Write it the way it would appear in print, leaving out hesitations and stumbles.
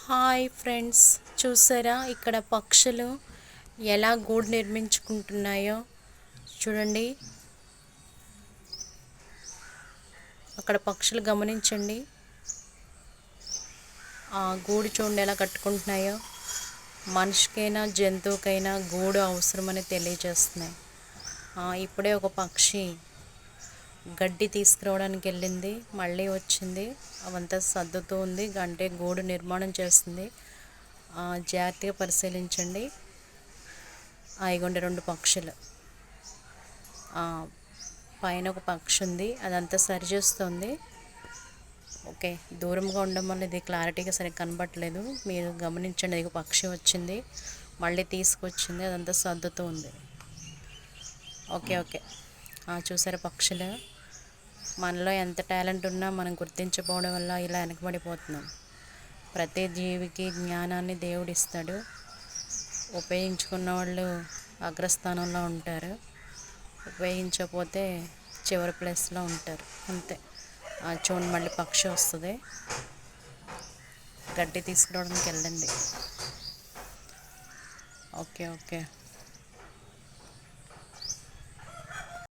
Hi friends, చూసారా ఇక్కడ పక్షులు ఎలా గూడు నిర్మించుకుంటున్నాయో చూడండి. అక్కడ పక్షులు గమనించండి. ఆ గూడు చూడండి ఎలా కట్టుకుంటున్నాయో. మనిషికైనా జంతువుకైనా గూడు అవసరమని తెలియజేస్తున్నాయి. ఇప్పుడే ఒక పక్షి గడ్డి తీసుకురావడానికి వెళ్ళింది, మళ్ళీ వచ్చింది. అవంతా సర్దుతూ ఉంది, అంటే గూడు నిర్మాణం చేస్తుంది. జాగ్రత్తగా పరిశీలించండి. ఇగోండి 2 పక్షులు. పైన ఒక పక్షి ఉంది, అదంతా సరి చేస్తుంది. ఓకే, దూరంగా ఉండడం వల్ల ఇది క్లారిటీగా సరిగ్గా కనబడట్లేదు. మీరు గమనించండి. ఇది పక్షి వచ్చింది, మళ్ళీ తీసుకొచ్చింది, అదంతా సర్దుతూ ఉంది. ఓకే ఓకే చూసారా పక్షులు. మనలో ఎంత టాలెంట్ ఉన్నా మనం గుర్తించకపోవడం వల్ల ఇలా వెనకబడిపోతున్నాం. ప్రతి జీవికి జ్ఞానాన్ని దేవుడు ఇస్తాడు. ఉపయోగించుకున్న వాళ్ళు అగ్రస్థానంలో ఉంటారు, ఉపయోగించకపోతే చివరి ప్లేస్లో ఉంటారు, అంతే. చూడండి, మళ్ళీ పక్షి వస్తుంది, గడ్డి తీసుకురావడానికి వెళ్ళండి. Okay okay